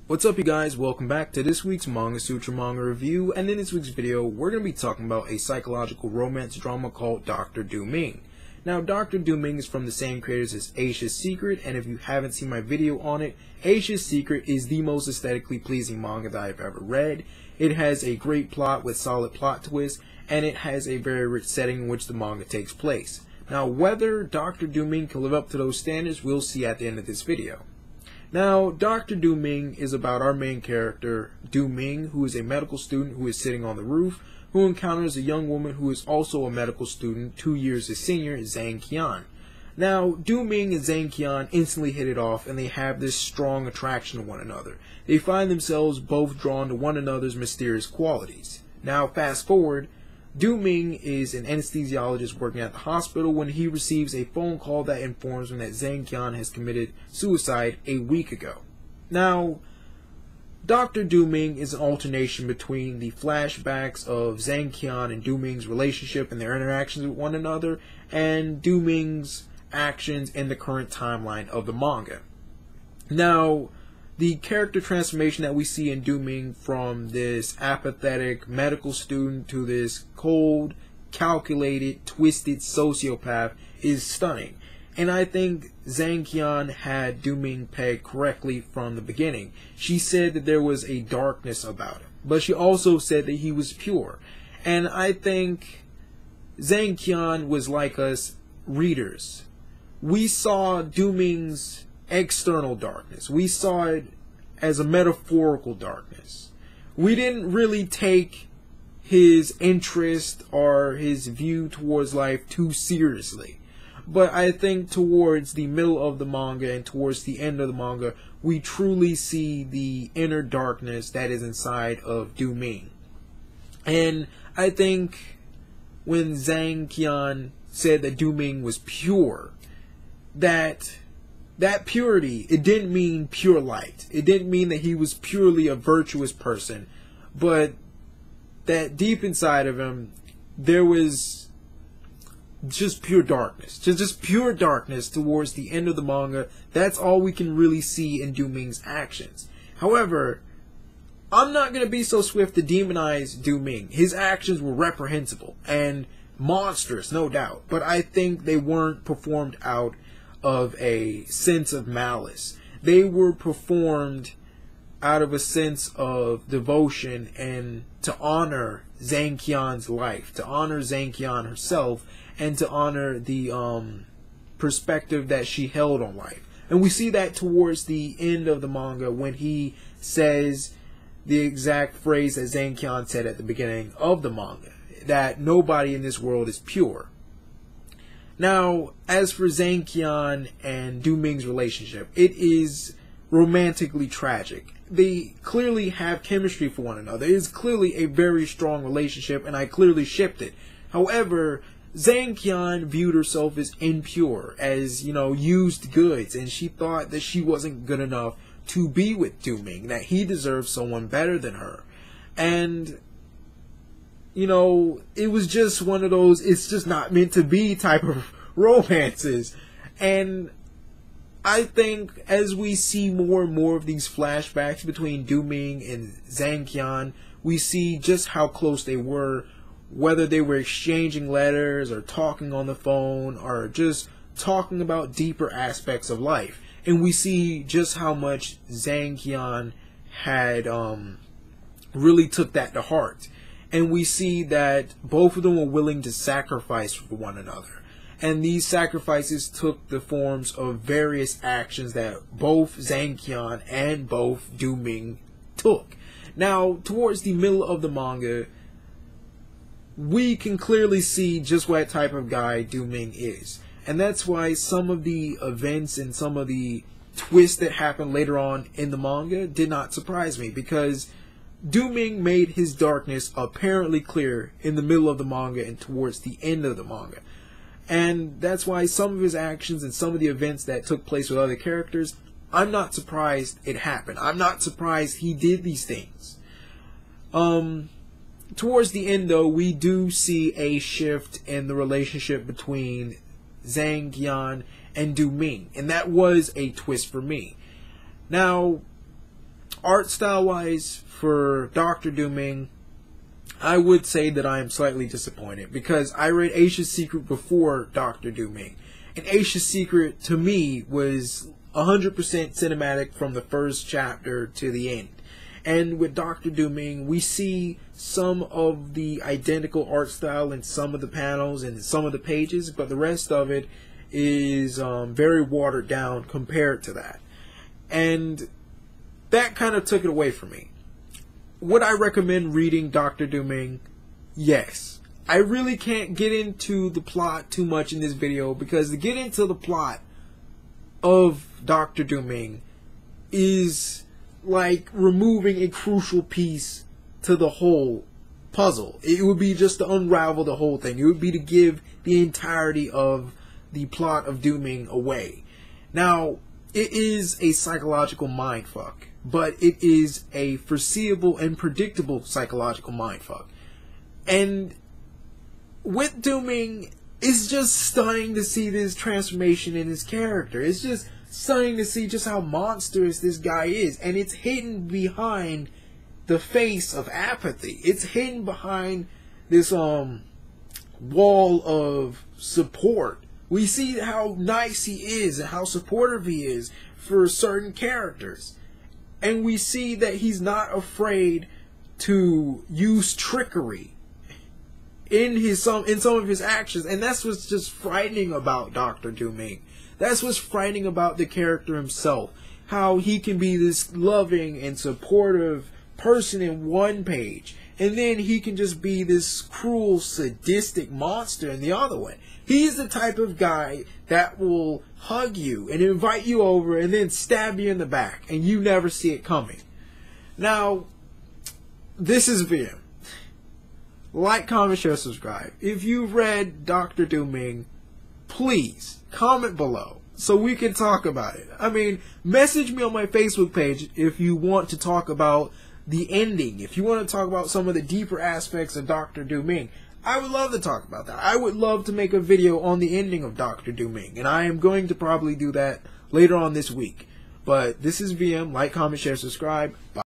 What's up, you guys? Welcome back to this week's Manga Sutra Manga review, and in this week's video we're going to be talking about a psychological romance drama called Dr. Ming. Now, Dr. Ming is from the same creators as Aisha's Secret, and if you haven't seen my video on it, Aisha's Secret is the most aesthetically pleasing manga that I've ever read. It has a great plot with solid plot twists, and it has a very rich setting in which the manga takes place. Now, whether Dr. Ming can live up to those standards, we'll see at the end of this video. Now, Dr. Ming is about our main character, Ming, who is a medical student who is sitting on the roof, who encounters a young woman who is also a medical student, 2 years his senior, Zhang. Now, Ming and Zhang instantly hit it off, and they have this strong attraction to one another. They find themselves both drawn to one another's mysterious qualities. Now, fast forward, Ming is an anesthesiologist working at the hospital when he receives a phone call that informs him that Zhang has committed suicide a week ago. Now, Dr. Ming is an alternation between the flashbacks of Zhang and Ming's relationship and their interactions with one another, and Ming's actions in the current timeline of the manga. Now, the character transformation that we see in Ming from this apathetic medical student to this cold, calculated, twisted sociopath is stunning. And I think Zhang had Ming pegged correctly from the beginning. She said that there was a darkness about him, but she also said that he was pure. And I think Zhang was like us readers. We saw Ming's external darkness. We saw it as a metaphorical darkness. We didn't really take his interest or his view towards life too seriously. But I think towards the middle of the manga and towards the end of the manga, we truly see the inner darkness that is inside of Ming. And I think when Zhang said that Ming was pure, that purity, it didn't mean pure light. It didn't mean that he was purely a virtuous person, but that deep inside of him, there was just pure darkness. Just pure darkness towards the end of the manga. That's all we can really see in Ming's actions. However, I'm not going to be so swift to demonize Ming. His actions were reprehensible and monstrous, no doubt, but I think they weren't performed out of a sense of malice. They were performed out of a sense of devotion and to honor Zhang's life, to honor Zhang herself, and to honor the perspective that she held on life. And we see that towards the end of the manga when he says the exact phrase that Zhang said at the beginning of the manga, that nobody in this world is pure. Now, as for Zhang and Ming's relationship, it is romantically tragic. They clearly have chemistry for one another. It is clearly a very strong relationship, and I clearly shipped it. However, Zhang viewed herself as impure, as, used goods, and she thought that she wasn't good enough to be with Ming, that he deserved someone better than her. And it was just one of those, it's just not meant to be type of romances. And I think as we see more and more of these flashbacks between Ming and Zhang, we see just how close they were, whether they were exchanging letters or talking on the phone or just talking about deeper aspects of life. And we see just how much Zhang had really took that to heart. And we see that both of them were willing to sacrifice for one another. And these sacrifices took the forms of various actions that both Zhang and both Ming took. Now, towards the middle of the manga, we can clearly see just what type of guy Ming is. And that's why some of the events and some of the twists that happened later on in the manga did not surprise me, because Ming made his darkness apparently clear in the middle of the manga and towards the end of the manga. And that's why some of his actions and some of the events that took place with other characters, I'm not surprised it happened. I'm not surprised he did these things. Towards the end, though, we do see a shift in the relationship between Zhang and Ming, and that was a twist for me. Now, art style wise for Dr. Dooming, I would say that I am slightly disappointed because I read Aisha's Secret before Dr. Dooming, and Aisha's Secret to me was 100% cinematic from the first chapter to the end. And with Dr. Dooming, we see some of the identical art style in some of the panels and some of the pages, but the rest of it is very watered down compared to that. And that kind of took it away from me. Would I recommend reading Dr. Dooming? Yes. I really can't get into the plot too much in this video because to get into the plot of Dr. Dooming is like removing a crucial piece to the whole puzzle. It would be just to unravel the whole thing. It would be to give the entirety of the plot of Dooming away. Now, it is a psychological mindfuck, but it is a foreseeable and predictable psychological mindfuck. And with Dooming, it's just stunning to see this transformation in his character. It's just stunning to see just how monstrous this guy is. And it's hidden behind the face of apathy. It's hidden behind this wall of support. We see how nice he is and how supportive he is for certain characters. And we see that he's not afraid to use trickery in some of his actions. And that's what's just frightening about Dr. Dooming. That's what's frightening about the character himself. How he can be this loving and supportive person in one page, and then he can just be this cruel, sadistic monster in the other one. He's the type of guy that will hug you and invite you over and then stab you in the back, and you never see it coming. Now, this is VM. Like, comment, share, subscribe. If you've read Dr. Dooming, please comment below so we can talk about it. I mean, message me on my Facebook page if you want to talk about the ending. If you want to talk about some of the deeper aspects of Dr. Dooming, I would love to talk about that. I would love to make a video on the ending of Dr. Dooming, and I am going to probably do that later on this week. But this is VM. Like, comment, share, subscribe. Bye.